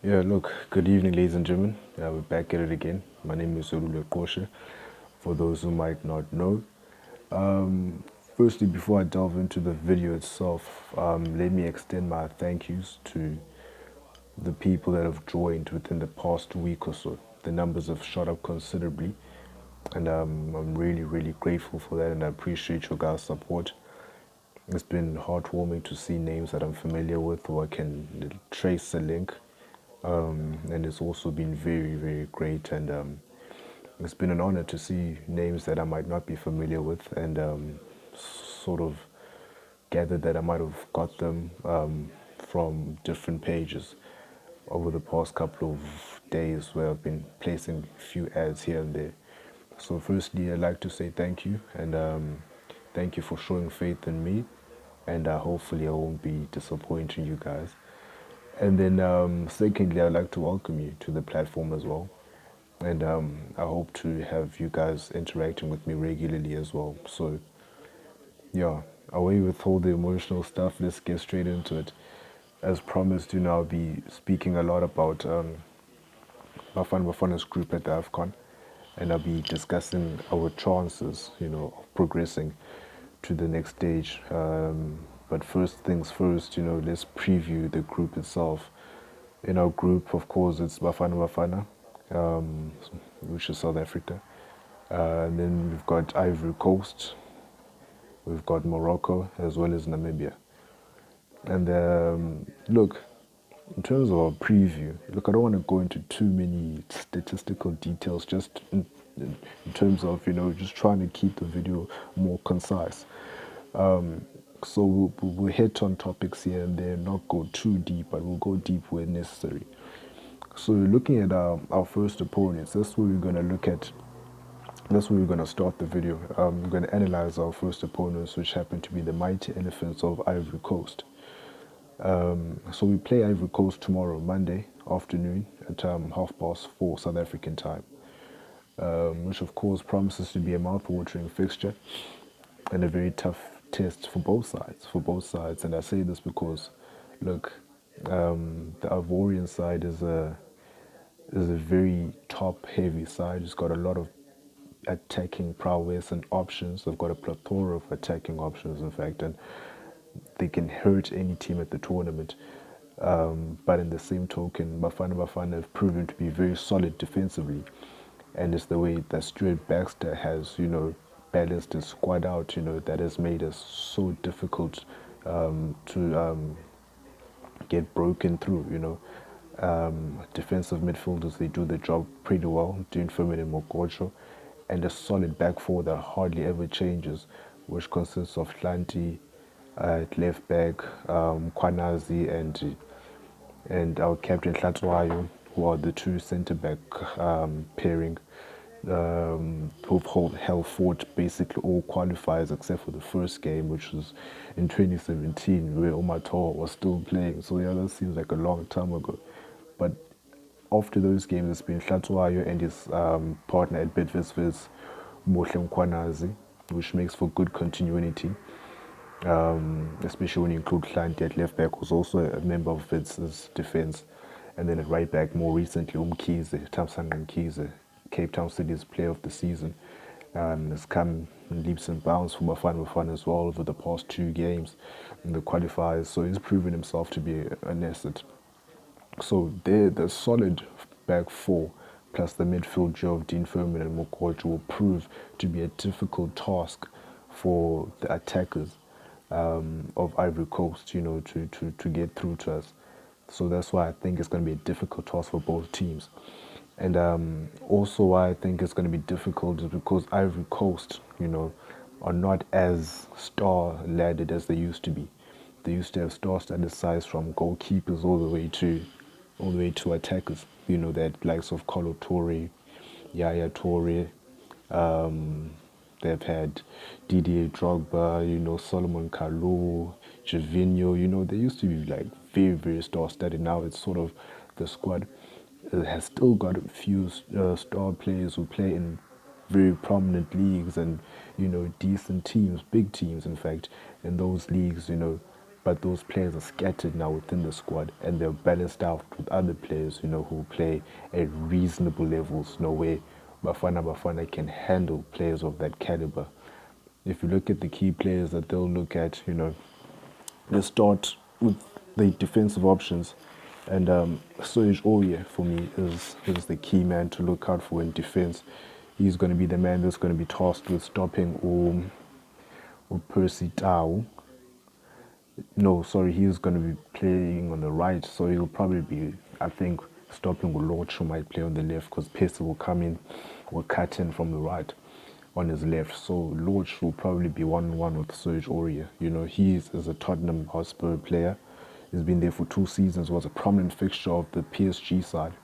Yeah, look, good evening, ladies and gentlemen. We're back at it again. My name is Olule Koshe, for those who might not know. Um, Firstly, before I delve into the video itself, let me extend my thank yous to the people that have joined within the past week or so. The numbers have shot up considerably, and I'm really, really grateful for that, and I appreciate your guys' support. It's been heartwarming to see names that I'm familiar with or I can trace a link. And it's also been very, very great. And it's been an honor to see names that I might not be familiar with and sort of gathered that I might have got them from different pages over the past couple of days where I've been placing a few ads here and there. So, firstly, I'd like to say thank you and thank you for showing faith in me. And hopefully, I won't be disappointing you guys. And then, secondly, I'd like to welcome you to the platform as well. And I hope to have you guys interacting with me regularly as well. So, yeah, away with all the emotional stuff, let's get straight into it. As promised, I'll be speaking a lot about Bafana Bafana's group at the Afcon. And I'll be discussing our chances, of progressing to the next stage. But first things first, let's preview the group itself. In our group, of course, it's Bafana Bafana, which is South Africa. And then we've got Ivory Coast, we've got Morocco, as well as Namibia. And look, in terms of our preview, look, I don't want to go into too many statistical details, just in terms of, just trying to keep the video more concise. So we'll hit on topics here and there, not go too deep, but we'll go deep where necessary. So looking at our first opponents, that's where we're going to look at. That's where we're going to start the video. We're going to analyze our first opponents, which happen to be the mighty elephants of Ivory Coast. So we play Ivory Coast tomorrow, Monday afternoon at 4:30 South African time, which of course promises to be a mouth-watering fixture and a very tough test for both sides. And I say this because, look, the Ivorian side is a very top-heavy side. It's got a lot of attacking prowess and options. They've got a plethora of attacking options, in fact, and they can hurt any team at the tournament. But in the same token, Bafana Bafana have proven to be very solid defensively, and it's the way that Stuart Baxter has, balanced his squad out, that has made us so difficult to get broken through, defensive midfielders, they do the job pretty well, doing Firmin and Mokocho, and a solid back four that hardly ever changes, which consists of Hlanti at left back, Kwanazi and our captain Hlatsuayo, who are the two centre back pairing, who've held fort basically all qualifiers except for the first game, which was in 2017, where Omar Toa was still playing. So yeah, that seems like a long time ago. But after those games, it's been Hlatsuayo and his partner at Bidvest, Mohle Mkwanazi, which makes for good continuity. Especially when you include Hlanti at left back, who's also a member of Vitz's defense. And then at right back, more recently, Umkhize, Thamsanqa Mkhize, Cape Town City's player of the season, has come in leaps and bounds for Bafana Bafana as well over the past two games in the qualifiers. So he's proven himself to be an asset. So the solid back four plus the midfield duo of Dean Furman and Mokocho will prove to be a difficult task for the attackers of Ivory Coast, to get through to us. So that's why I think it's going to be a difficult task for both teams. And also why I think it's going to be difficult is because Ivory Coast, are not as star-ladded as they used to be. They used to have star-studded sides from goalkeepers all the way to attackers. That likes of Kolo Toure, Yaya Toure. They've had Didier Drogba, Solomon Kalou, Javinho. They used to be like very, very star-studded. Now it's sort of the squad has still got a few star players who play in very prominent leagues and decent teams, big teams in fact, in those leagues, but those players are scattered now within the squad, and they're balanced out with other players, who play at reasonable levels. No way Bafana Bafana can handle players of that caliber. If you look at the key players that they'll look at, they start with the defensive options, and Serge Aurier for me is the key man to look out for in defense. He's going to be the man that's going to be tasked with stopping or Percy Tau. No, sorry, he's going to be playing on the right, so he'll probably be, I think, stopping Lorch, who might play on the left, because Pesa will come in, will cut in from the right on his left. So Lorch will probably be 1-1 with Serge Aurier. He is a Tottenham Hotspur player. He's been there for 2 seasons, was a prominent fixture of the PSG side.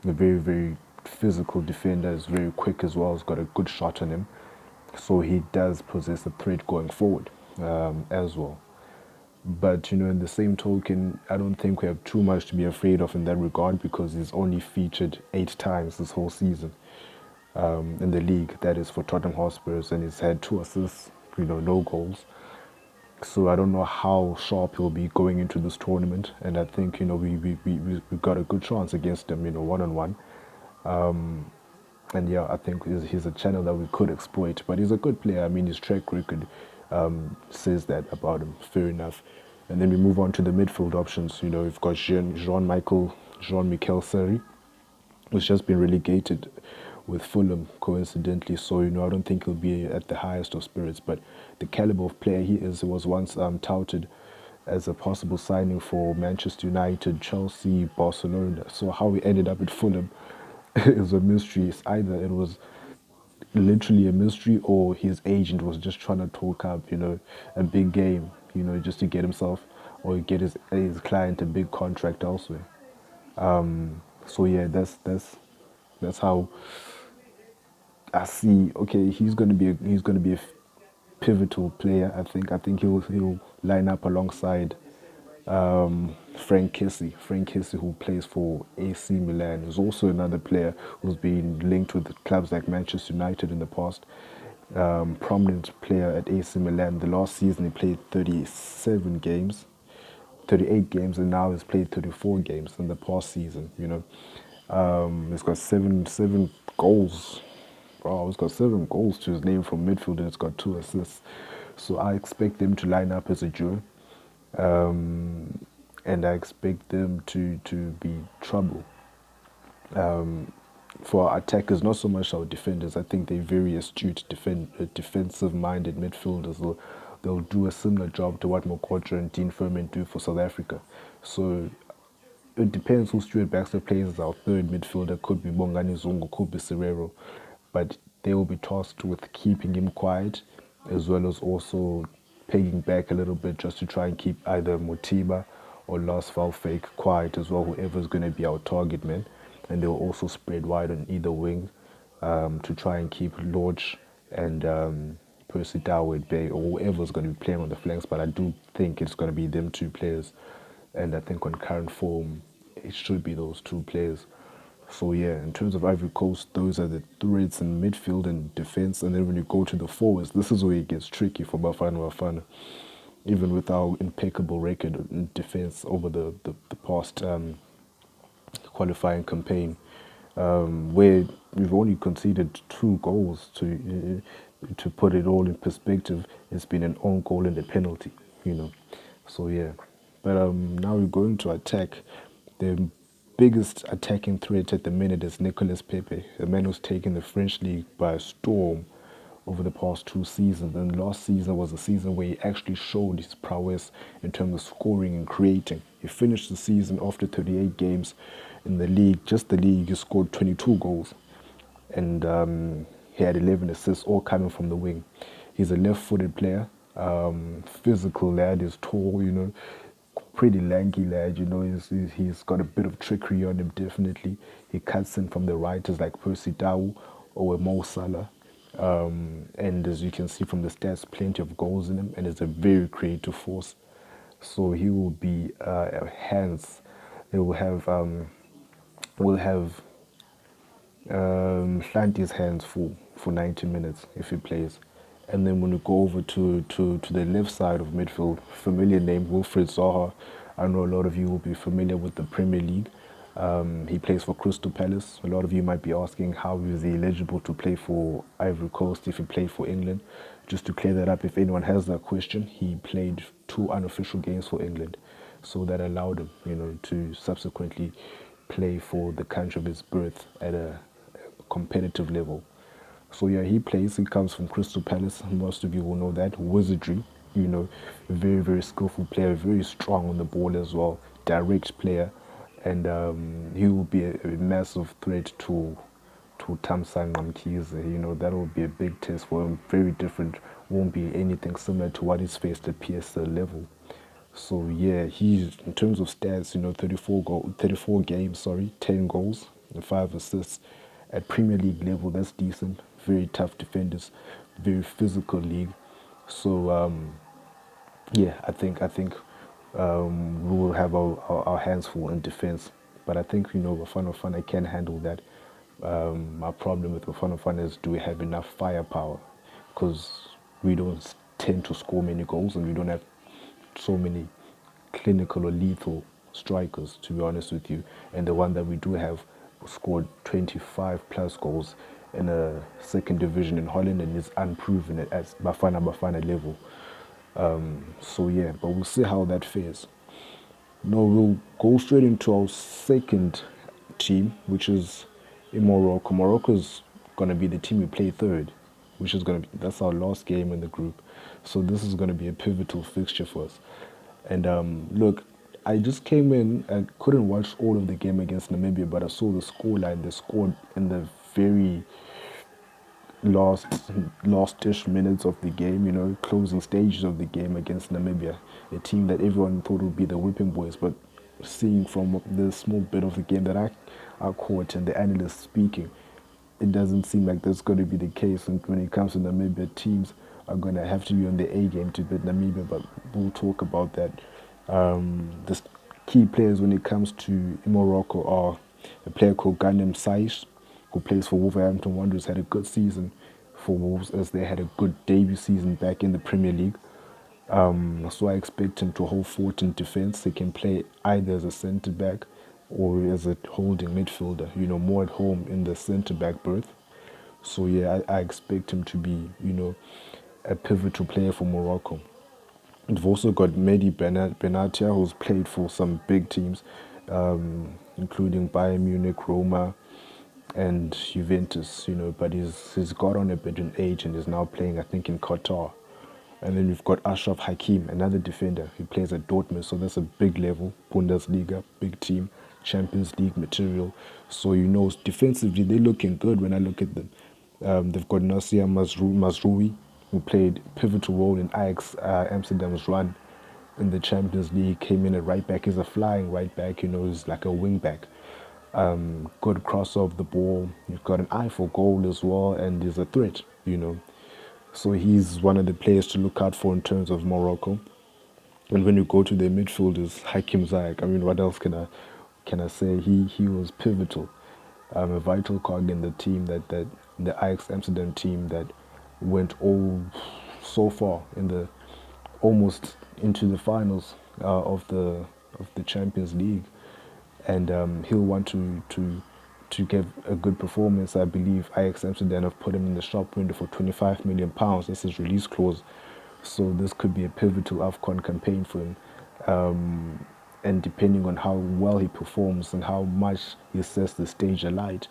A very, very physical defender, is very quick as well, he's got a good shot on him. So he does possess a threat going forward as well. But, in the same token, I don't think we have too much to be afraid of in that regard, because he's only featured 8 times this whole season in the league. That is for Tottenham Hotspurs, and he's had 2 assists, no goals. So I don't know how sharp he'll be going into this tournament, and I think, we got a good chance against him, one-on-one. And yeah, I think he's a channel that we could exploit. But he's a good player. I mean, his track record says that about him. Fair enough. And then we move on to the midfield options. We've got Jean-Michel Seri, who's just been relegated with Fulham, coincidentally. So, I don't think he'll be at the highest of spirits. But the caliber of player he was once touted as a possible signing for Manchester United, Chelsea, Barcelona. So how he ended up at Fulham is a mystery. It's either it was literally a mystery, or his agent was just trying to talk up, a big game, just to get himself or get his client a big contract elsewhere. So yeah, that's how I see. Okay, he's gonna be a pivotal player. I think he'll line up alongside Frank Kessie. Frank Kessie, who plays for AC Milan, is also another player who's been linked with clubs like Manchester United in the past. Prominent player at AC Milan. The last season he played 38 games, and now he's played 34 games in the past season. He's got seven goals. Oh, he's got 7 goals to his name from midfield, and it's got 2 assists. So I expect them to line up as a duo. And I expect them to be trouble. For our attackers, not so much our defenders. I think they're very astute defensive-minded midfielders. They'll do a similar job to what Mokotjo and Dean Furman do for South Africa. So it depends who Stuart Baxter plays as our third midfielder. Could be Bongani Zungu, could be Serrero. But they will be tasked with keeping him quiet, as well as also pegging back a little bit, just to try and keep either Mutiba or Lars Valfake quiet as well, whoever's going to be our target man. And they'll also spread wide on either wing to try and keep Lodge and Percy Tau at bay, or whoever's going to be playing on the flanks. But I do think it's going to be them 2 players. And I think on current form, it should be those 2 players. So yeah, in terms of Ivory Coast, those are the threats in midfield and defense. And then when you go to the forwards, this is where it gets tricky for Bafana Bafana. Even with our impeccable record in defense over the past qualifying campaign, where we've only conceded 2 goals. To put it all in perspective, it's been an own goal and a penalty, So yeah, but now we're going to attack. The biggest attacking threat at the minute is Nicolas Pepe, a man who's taken the French league by storm over the past 2 seasons. And last season was a season where he actually showed his prowess in terms of scoring and creating. He finished the season after 38 games in the league. Just the league, he scored 22 goals. And he had 11 assists, all coming from the wing. He's a left-footed player, physical lad, is tall, pretty lanky lad, he's got a bit of trickery on him, definitely. He cuts in from the righters like Percy Tau or Mo Salah. And as you can see from the stats, plenty of goals in him, and is a very creative force. So he will be hands. He will have Hlanti's hands full for 90 minutes if he plays. And then when we go over to the left side of midfield, familiar name, Wilfred Zaha. I know a lot of you will be familiar with the Premier League. He plays for Crystal Palace. A lot of you might be asking how is he eligible to play for Ivory Coast if he played for England. Just to clear that up, if anyone has that question, he played 2 unofficial games for England. So that allowed him, to subsequently play for the country of his birth at a competitive level. So yeah, he plays. He comes from Crystal Palace. Most of you will know that. Wizardry, a very, very skillful player, very strong on the ball as well, direct player. And he will be a massive threat to Tamsang Mkize. That will be a big test for him. Very different. Won't be anything similar to what he's faced at PSL level. So yeah, he's in terms of stats, 34 games, 10 goals and 5 assists. At Premier League level, that's decent. Very tough defenders, very physical league. So yeah, I think we will have our hands full in defense. But I think Bafana Bafana can handle that. My problem with Bafana Bafana is, do we have enough firepower? Because we don't tend to score many goals, and we don't have so many clinical or lethal strikers, to be honest with you. And the one that we do have scored 25 plus goals in a second division in Holland and is unproven at Bafana Bafana level. So yeah, but we'll see how that fares. No, we'll go straight into our second team, which is in Morocco. Morocco is gonna be the team we play third, which is that's our last game in the group. So this is gonna be a pivotal fixture for us. And look, I just came in and couldn't watch all of the game against Namibia, but I saw the scoreline. They scored in the very last-ish minutes of the game, closing stages of the game against Namibia, a team that everyone thought would be the whipping boys. But seeing from the small bit of the game that I caught and the analysts speaking, it doesn't seem like that's going to be the case. And when it comes to Namibia, teams are going to have to be on the A game to beat Namibia, but we'll talk about that. The key players when it comes to Morocco are a player called Ghanem Saish, who plays for Wolverhampton Wanderers, had a good season for Wolves as they had a good debut season back in the Premier League. So I expect him to hold fort in defence. He can play either as a centre-back or as a holding midfielder, more at home in the centre-back berth. So yeah, I expect him to be, a pivotal player for Morocco. We've also got Mehdi Benatia, who's played for some big teams, including Bayern Munich, Roma, and Juventus, but he's got on a bit in age and is now playing, I think, in Qatar. And then we've got Ashraf Hakim, another defender. He plays at Dortmund, so that's a big level, Bundesliga, big team, Champions League material. So, defensively, they're looking good when I look at them. They've got Nasir Mazroui, who played a pivotal role in Ajax Amsterdam's run in the Champions League, came in at right back. He's a flying right back, he's like a wing back. Good cross off the ball. You've got an eye for goal as well, and he's a threat, So he's one of the players to look out for in terms of Morocco. And when you go to their midfielders, Hakim Ziyech, what else can I say? He was pivotal, a vital cog in the team that the Ajax Amsterdam team that went so far in the almost into the finals of the Champions League, and he'll want to give a good performance. I believe Ajax Amsterdam have put him in the shop window for £25 million. That's his release clause. So this could be a pivotal Afcon campaign for him. And depending on how well he performs and how much he sets the stage alight,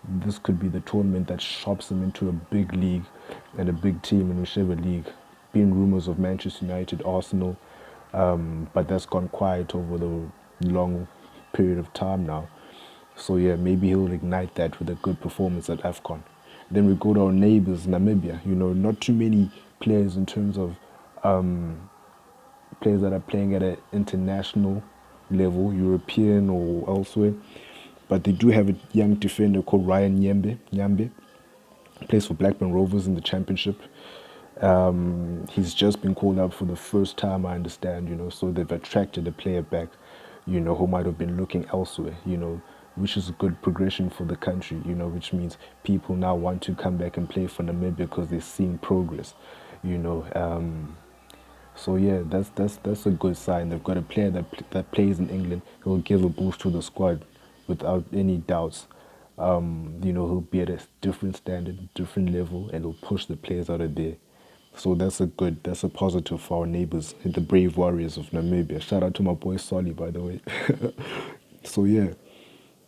this could be the tournament that shops him into a big league and a big team in whichever league. Been rumors of Manchester United, Arsenal, but that's gone quiet over the long period of time now. So yeah, maybe he'll ignite that with a good performance at Afcon. Then we go to our neighbors, Namibia. Not too many players in terms of players that are playing at an international level, European or elsewhere. But they do have a young defender called Ryan Nyambe. Plays for Blackburn Rovers in the Championship. He's just been called up for the first time, I understand, so they've attracted a player back, who might have been looking elsewhere, which is a good progression for the country, which means people now want to come back and play for Namibia because they're seeing progress, you know. So yeah, that's a good sign. They've got a player that plays in England. He'll give a boost to the squad without any doubts. He'll be at a different standard, different level, and he'll push the players out of there. So that's a positive for our neighbors, the brave warriors of Namibia. Shout out to my boy Solly, by the way. So yeah.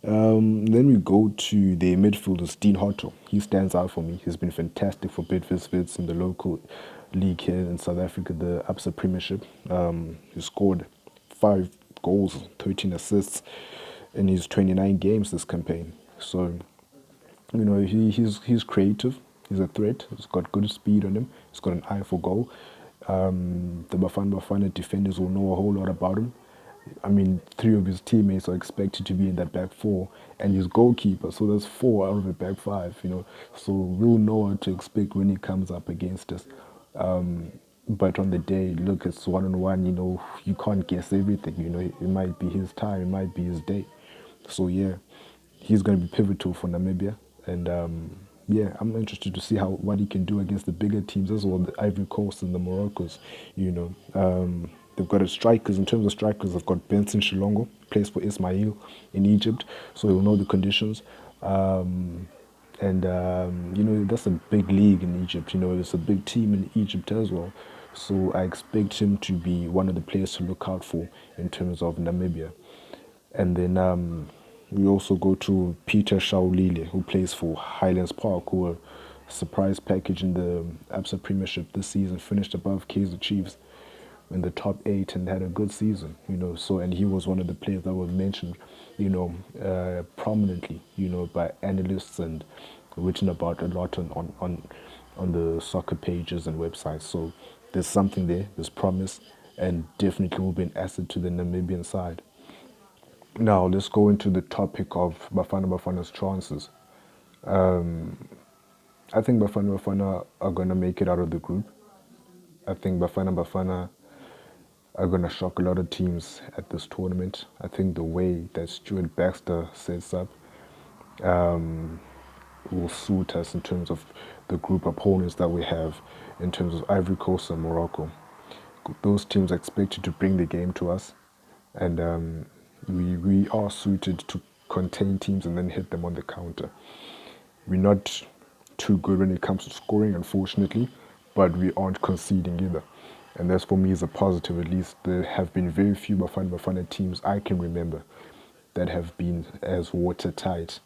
Then we go to the midfielder, Dean Hotto. He stands out for me. He's been fantastic for Bidvest in the local league here in South Africa, the Absa Premiership. He scored 5 goals, 13 assists in his 29 games this campaign. So, he's creative. He's a threat. He's got good speed on him. He's got an eye for goal. The Bafana Bafana defenders will know a whole lot about him. I mean, 3 of his teammates are expected to be in that back four, and his goalkeeper. So there's 4 out of the back five. So we'll know what to expect when he comes up against us. But on the day, look, it's 1-on-1. You can't guess everything. It might be his time, it might be his day. So yeah, he's going to be pivotal for Namibia, and yeah, I'm interested to see what he can do against the bigger teams as well, the Ivory Coast and the Moroccos. They've got strikers. In terms of strikers, they've got Benson Shilongo, plays for Ismail in Egypt, so he'll know the conditions. And that's a big league in Egypt. It's a big team in Egypt as well. So I expect him to be one of the players to look out for in terms of Namibia. And then we also go to Peter Shaulile, who plays for Highlands Park, who are a surprise package in the Absa Premiership this season, finished above Kaizer Chiefs in the top 8 and had a good season. So, and he was one of the players that was mentioned, prominently, by analysts and written about a lot on the soccer pages and websites. So there's something there, there's promise, and definitely will be an asset to the Namibian side. Now let's go into the topic of Bafana Bafana's chances. I think Bafana Bafana are gonna make it out of the group. I think Bafana Bafana are gonna shock a lot of teams at this tournament. I think the way that Stuart Baxter sets up will suit us in terms of the group opponents that we have, in terms of Ivory Coast and Morocco. Those teams are expected to bring the game to us, and we are suited to contain teams and then hit them on the counter. We're not too good when it comes to scoring, unfortunately, but we aren't conceding either. And that's for me is a positive. At least there have been very few Bafana Bafana teams I can remember that have been as watertight,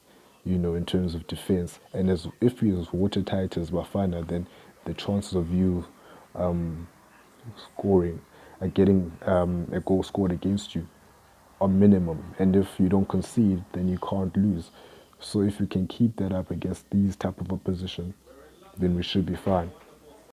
in terms of defense. And if we're as watertight as Bafana, then the chances of you scoring, getting a goal scored against you are minimum. And if you don't concede, then you can't lose. So if we can keep that up against these type of opposition, then we should be fine.